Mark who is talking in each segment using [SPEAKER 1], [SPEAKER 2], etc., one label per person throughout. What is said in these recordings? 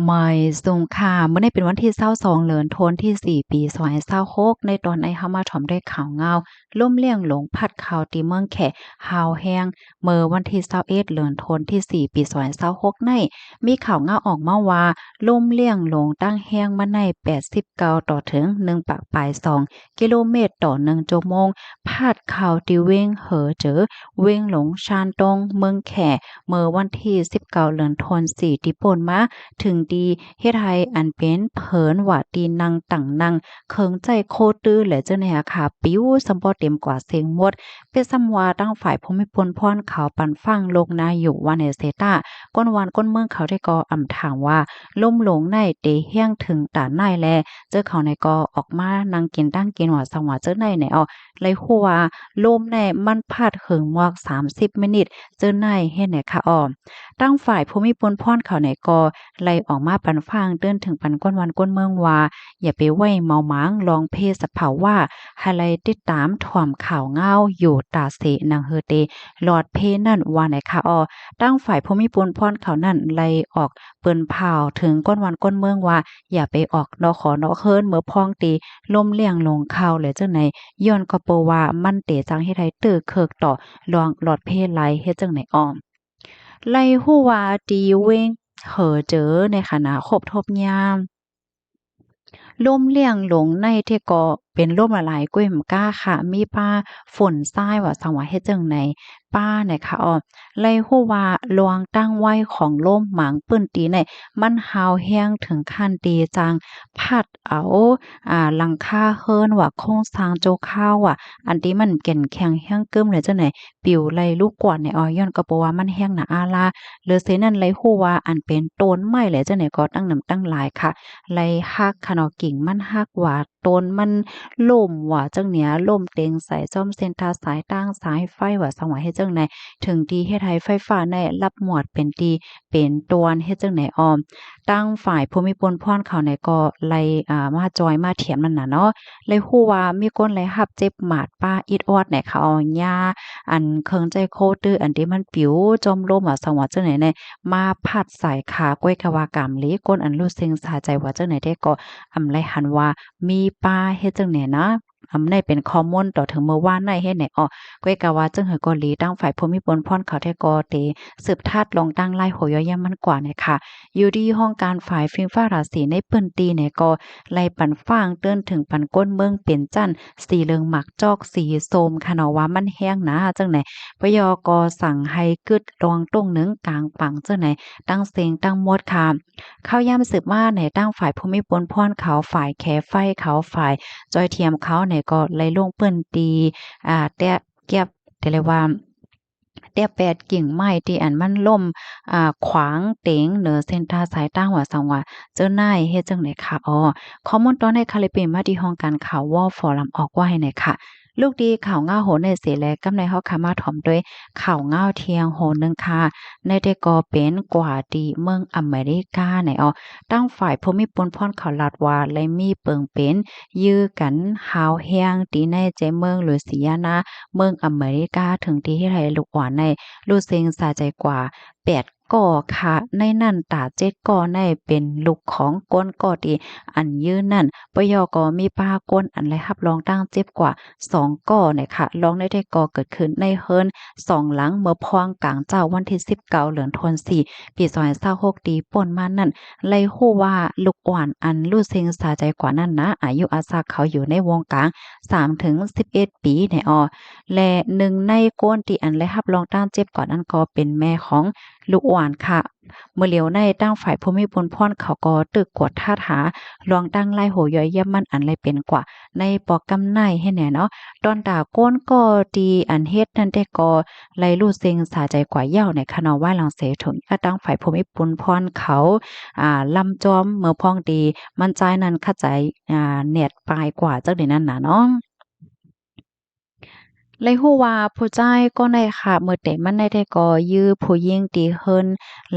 [SPEAKER 1] ไม่สงค่ะเมื่อในเป็นวันที่22เดือนธันวาคมที่4ปี2026ในตอนในเฮามาถ่อมด้วยข่าวเงาล่มเลี่ยงหลงพัดข่าวตีเมืองแขฮาวแฮงเมื่อวันที่21เดือนธันวาคมที่4ปี2026ในมีข่าวเงาออกมาว่าล่มเลี่ยงหลงตั้งแฮงมาใน89ต่อถึง1ปากปลาย2กิโลเมตรต่อ1ชั่วโมงพาดข่าวตีเว้งเหอเจอเว้งหลงชานตงเมืองแขเมื่อวันที่19เดือนธันวาคม4ที่ป่นมาถึงดีเฮ็ดให้อันเป็นเผินว่าตีนังตั้งนังเคิงใจโคตื้อและเจ้าเนี่ยค่ะปิ้วสำบ่เต็มกว่าเสียงหมดเป็นซ้ำว่าตั้งฝ่ายภูมิพลพรเขาปันฟังโลกนาอยู่ว่าในเซตาก้นวานก้นเมืองเขาได้ก็อำถางว่าล่มหลงในเตเฮียงถึงตาในแลเจอเขาในก็ออกมานั่งกินตั้งกินว่าสังว่าเจอในออเลยฮู้ว่าลมในมันพัดหึงมอก30มินิตเจอในเฮ็ดไหนค่ะอ้อตั้งฝ่ายภูมิพลพรเขาในก็ไล่ออกมาปันฟังเตือนถึงปันก้นวันก้นเมืองว่าอย่าไปไว้เมาหมางลองเพศสภาว่าให้ไล่ติดตามถ่อมข่าวเงาอยู่ตาเสนางเฮอเตหลอดเพนั่นว่าไหนคะอ้อตั้งฝ่ายภูมิพลพรเขานั่นไล่ออกเปิ้นเผาถึงก้นวันก้นเมืองว่าอย่าไปออกนอขอนอเฮิรนเมื่อพ้องตีล่มเลี่ยงลงข่าวเลยจังไหนย้อนก็เปว่ามันเตจังเฮ็ดให้ตื้อเคิกต่อลองหลอดเพไลเฮ็ดจังไหนอ้อมไล่ฮู้ว่าตีเว้งเหอเจอในขณะคบทบยาม ล่มเลี่ยงหลงในที่เกาะเป็นล่มละลายกุ้ยมก้าค่ะมีป้าฝนทรายว่าสังว่าเฮ็ดจังไหนป้าเนี่ยค่ะอ้อไล่ฮู้ว่าลวงตั้งไว้ของล่มหมางปื้นตีเนี่ยมันหาวแห้งถึงขั้นตีจังพัดเอาหลังคาเฮิรนว่าโครงสร้างโจข้าวอะอันที่มันแก่นแข็งแห้งกึ้มเลยจังไหนปิวไล่ลูกกวาดเนี่ยอ้อย้อนก็เพราะว่ามันแห้งหนาอาลาเหลือเสนั้นไล่ฮู้ว่าอันเป็นต้นไม้แหละจังไหนก็ตั้งนำตั้งหลายค่ะ ไล่ฮักคะเนาะกิ่งมันฮักว่าต้นมันล่มว่าจังเนี้ยล่มเต็งสายซ่อมเส้นทางสายตั้งสายไฟว่าสังว่าเฮ็ดจังไหนถึงดีเฮ็ดให้ไฟฟ้าได้รับหมวดเป็นดีเป็นตวนเฮ็ดจังไหนอ้อมตั้งฝ่ายภูมิพลพรเขาเนี่ยก็ไล่มาจอยมาเถียมนั่นน่ะเนาะเลยฮู้ว่ามีคนไล่รับเจ็บหมาดป้าอิดออดเนี่ยเขาเอาหญ้าอันเคิงใจโคตื้ออันที่มันปิวจมลมว่าสังว่าจังไหนแน่มาพัดสายขากล้วยกะว่ากำลีก้นอันรู้สึงสาใจว่าจังไหนได้ก็ อำไลหันว่ามีป้าเฮ็ดจังแหน่นะอำในเป็นข้อมูลต่อถึงเมื่อวานในเฮ็ดไหนอ้อก้อยกะว่าจึงเหอเกาหลีตั้งฝ่ายภูมิพลพรเขาแท้กอเตสืบทาดลองตั้งไล่โหยอย่ามันกว่าเนี่ยค่ะอยู่ดีห้องการฝ่ายฟิล์มฟ้าราศีในเปิ้นตีเนี่ยก็ไล่ปันฟ้างเตือนถึงปันก้นเมืองเปลี่ยนจันสีเหลืองหมักจอกสีส้มค่ะเนาะว่ามันแห้งนะจังไหนปยกสั่งให้กึดรองตรงหนึงกลางปังจังไหนตั้งเสียงตั้งหมดค่ะเข้าย่ำสืบว่าในตั้งฝ่ายภูมิพลพรเขาฝ่ายแคไฟเขาฝ่ายจอยเทียมเขาเนี่ยก็ไล่ลงเปิ้นตีแตะเกียบที่เรียกว่าแต้แปดกิ่งไม้ที่อันมันล่มขวางเตงเหนือเส้นทางสายตั้งว่าสังว่าเจ้านายเฮ็ดจังได๋ค่ะอ้อข้อมูลตอนในคาลิเปมาที่ห้องการข่าววอลฟอรัมออกว่าให้หน่อยค่ะลูกดีข่าวง่าโหนในเสแลกำในเฮาค่ะมาถ่อมด้วยข่าวง่าวเที่ยงโหนึงค่ะในได้ก็เป็นกว่าดีเมืองอเมริกาไหนอ้อตั้งฝ่ายภูมิพลพรเขาลัดว่าและมีเปิงเป็นยื้อกันหาวแฮงตีในใจเมืองลุยเซียนาเมืองอเมริกาถึงที่เฮ็ดให้ลูกอ่อนในรู้สึงสะใจกว่า8ก่อค่ะในนั้นตา7ก่อในเป็นลูกของก้นก่อที่อันยืนนั่นปยก็มีป้าก้นอันไรรับรองตั้งเจ็บกว่า2ก่อเนี่ยค่ะรองได้ก่อเกิดขึ้นในเฮิรน2หลังเมื่อพองกลางเจ้าวันที่19เดือนธันวาคมปี2026ตีป่นมานั่นไล่ฮู้ว่าลูกอ่อนอันรู้สึงสะใจกว่านั้นนะอายุอาศักเขาอยู่ในวงกลาง3 ถึง 11 ปีในออ และหนึ่งในก้นที่อันได้รับรองต้านเจ็บก่อนนั้นก็เป็นแม่ของลูกอ่อนค่ะเมื่อเหลียวในตั้งฝ่ายภูมิพลพรเขาก็ตึกกวดท่าถาลองตั้งไล่โหย่อยเยี่ยมมันอันไรเป็นกว่าในปอกกำไนให้แน่เนาะตอนตาก้นก็ดีอันเฮ็ดนั่นแต่ก็ไล่รู้เซ็งสาใจกว่าเหย้าในคณะว่าหลังเสถึงตั้งฝ่ายภูมิพลพรเขาลำจอมเมื่อพ้องดีมันใจนั้นเข้าใจเน็ตปลายกว่าจักเดี๋ยวนั้นน่ะเนาะ เลยฮู้ว่าผู้ชายก็ได้ค่ะมื้อแต่มันได้ก็ยื้อผู้หญิงที่เฮิรน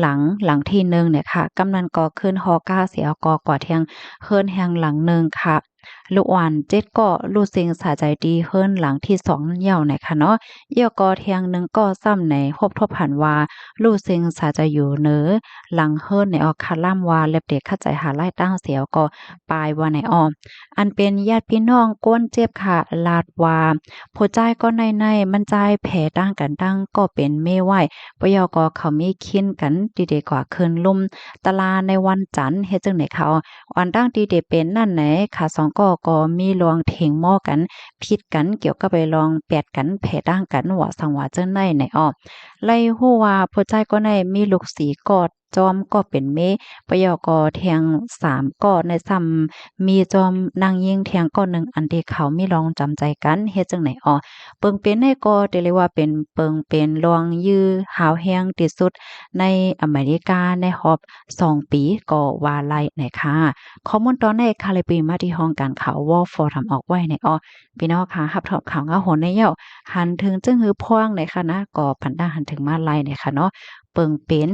[SPEAKER 1] หลังที่หนึ่งเนี่ยค่ะกำนันก็ขึ้นฮอก้าเสียกอกว่าเที่ยงเฮิรนแห่งหลังหนึ่งค่ะ ลูกอ่อนเจ็ดก็รู้สึกสะใจดีเฮิรนหลังที่สองเหี่ยวไหนค่ะเนาะเหี่ยวก็เที่ยงหนึงก็ซ้ำในครบทบหันว่ารู้สึกสะใจอยู่เนอหลังเฮิรนในออกคาล่ำว่าเล็บเด็กเข้าใจหาไล่ตั้งเสียวก็ปลายว่าในอ้อมอันเป็นญาติพี่น้องก้นเจ็บค่ะลาดว่าผู้ใจายก็ในมันใจายแผ่ตั้งกันตั้งก็เป็นเมไหวปยก็เขามีคินกันดีๆกว่าคืนลุ่มตลาในวันจันทร์เฮ็ดจังไหนเขาวันตั้งดีเดเป็นนั่นไหนค่ะสองก็มีลวงเถงหม้อกันผิดกันเกี่ยวกับไปลองแปดกันแผ่ตั้งกันว่าสังว่าเจ้าในไหนอ้อไล่ฮู้ว่าผู้ใจก็ในมีลูกสีกอดจอมก็เป็นเมปยกแทง3ก็ในซ้ำมีจอมนางยิงแทงก็หนึ่งอันที่เขามีลองจำใจกันเฮ็ดจังไหนอ้อเปิงเป็นในก็ได้เรียกว่าเป็นเปิงเป็นลวงยื้อหาวแฮงที่สุดในอเมริกาในรอบ2 ปีก็ว่าไล่ไหนค่ะข้อมูลตอนในคาลิปีมาที่ห้องการข่าววอลฟอร์ทำออกไว้ในอ้อพี่น้องค่ะรับถอบข่าวเงาโหนในเหี่ยวหันถึงจึงฮือพ่วงในค่ะนะก็ผันด้าหันถึงมาไล่ในค่ะเนาะเปิงเป็น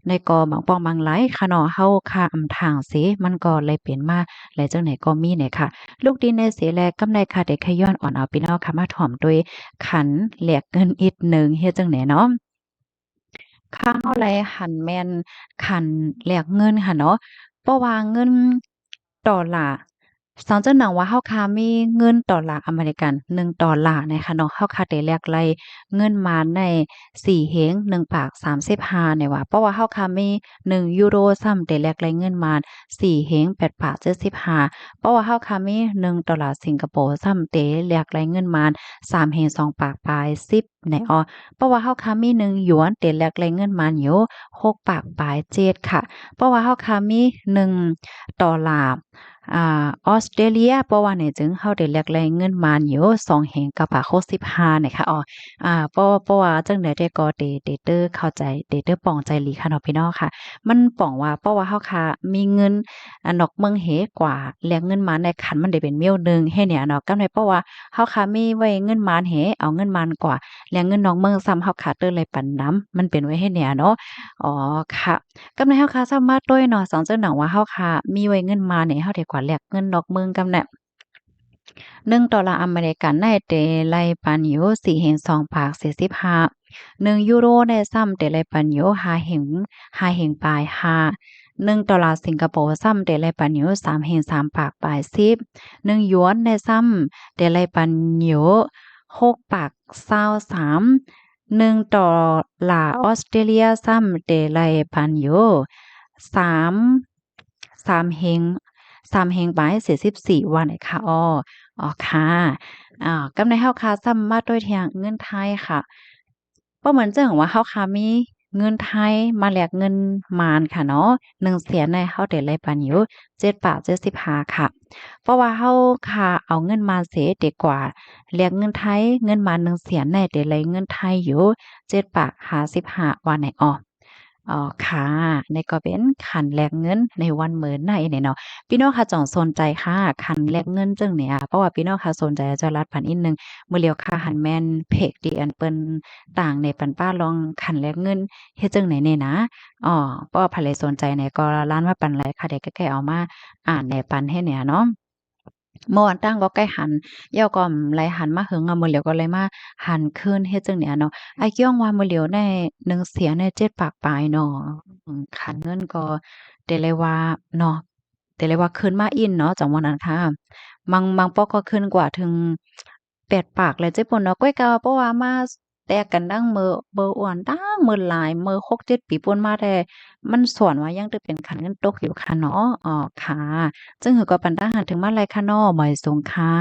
[SPEAKER 1] ในก็บางป้องบางหลายค่ะเนาะเฮาค่าอำทางเสมันก็เลยเป็นมาหลายจังไหนก็มีเนี่ยค่ะลูกดินในเสแลกำไรค่ะได้ขย้อนอ่อนเอาพี่น้องค่ะมาถ่อมด้วยขันแหลกเงินอีกหนึ่งเฮ็ดจังไหนเนาะ ข้าวไรหันแม่นขันแลกเงินค่ะเนาะเพราะว่าเงินดอลลาร์สังเจาหนังว่าเฮาคามีเงินดอลลาร์อเมริกัน1 ดอลลาร์นะคะเนาะเฮาคาได้แลกไล่เงินมาใน4เฮง1ปาก35เนี่ยว่าเพราะว่าเฮาคามี1 ยูโรซ้ำได้แลกไล่เงินมา4เฮง8ปาก75เพราะว่าเฮาคามี1 ดอลลาร์สิงคโปร์ซ้ำเตแลกไล่เงินมา3เฮง2ปากปลาย10ในออ เพราะว่าเฮาค้ามี1 หยวนเต็นแลกแลงเงินมาอยู่6ปากปลาย7ค่ะเพราะว่าเฮาค้ามี1 ดอลลาร์ออสเตรเลียเพราะว่าเนี่ยจึงเฮาได้แลกแลงเงินมาอยู่2แห่งกับปาก65เนี่ยค่ะเพราะว่าจังได๋แต่ก็เด้อเข้าใจเด้อปองใจหลีค่ะเนาะพี่น้องค่ะมันป้องว่าเพราะว่าเฮาค่ะมีเงินนอกเมืองเหกว่าแลกเงินมาในคันมันได้เป็นเมียวหนึ่งเฮ็ดเนี่ยเนาะก็ได้เพราะว่าเฮาค่ะมีไว้เงินมานเหเอาเงินมานกว่า แล้วเงินน้องเมืองซ้ำเฮาขาดเด้อเลยปันน้ำมันเป็นไว้ให้เนี่ยเนาะอ๋อค่ะกำในเฮาคาสามารถด้วยเนาะสองเจ้าหนังว่าเฮาค่ะมีไว้เงินมาเนี่ยเฮาได้กว่าแลกเงินนอกเมืองกำแหน่1 ดอลลาร์อเมริกันได้เตไลปันอยู่4แห่ง2ภาค45 1 ยูโรได้ซ้ำเตไลปันอยู่5แห่งปลาย5 1 ดอลลาร์สิงคโปร์ซ้ำเตไลปันอยู่3แห่ง3ปากปลาย10 1 หยวนได้ซ้ำเตไลปันอยู่6ปาก23 1 ดอลลาร์ออสเตรเลียซ้ำเตไลปันอยู่3 3เฮง3เฮงปลาย44วันไอ้ค่ะอ๋อค่ะกำในเฮาค่ะซ้ำมาด้วยทางเงินไทยค่ะบ่เหมือนจังว่าเฮาค่ะมีเงินไทยมาแลกเงินมานค่ะเนาะ1 เสียนในเฮาได้ไล่ปันอยู่7 บาท 75ค่ะเพราะว่าเฮาค่ะเอาเงินมาเสียดีกว่าแลกเงินไทยเงินมา1 เสียนในได้ไล่เงินไทยอยู่7 บาท 55ว่าไหนอ๋อค่ะนี่ก็เป็นคันแลกเงินในวันเหมือนในเนี่ยเนาะพี่น้องค่ะจ่องสนใจค่ะคันแลกเงินจังเนี่ยเพราะว่าพี่น้องค่ะสนใจจะรัดพันอีกหนึ่งมื้อเลียวค่ะหันแม่นเพกดีอันเปิ้นต่างในปันป้าลองคันแลกเงินเฮ็ดจังไหนแน่นะเพราะว่าไผใดสนใจเนี่ยก็ร้านว่าปันไรค่ะเดี๋ยวใกล้ๆเอามาอ่านในปันให้เนี่ยเนาะ เมื่อวานตั้งก็ใกล้หันเหย้าก็ไหลหันมาหึงอะมื้อเหลียวก็เลยมาหันคืนเฮ็ดจั่งเนี่ยเนาะอ้ายเกี่ยงว่ามื้อเหลียวได้1เสียใน7ปากปลายเนาะคันเงินก็ได้เลยว่าเนาะได้เลยว่าคืนมาอินเนาะจังว่านั้นค่ะบางปอกก็คืนกว่าถึง8ปากเลยเจ้าป่นเนาะก้อยกะเพราะว่ามาแตกกันดั้งมื้อเบออ้วนดั้งมื้อหลายมื้อ6-7ปีป่นมาแต่มันสอนว่ายังตึเป็นคันเงินตกอยู่ค่ะเนาะค่ะ ซึ่งหือก็ปันตาหาถึงมาไรคะน้อหมอยสูงค่ะ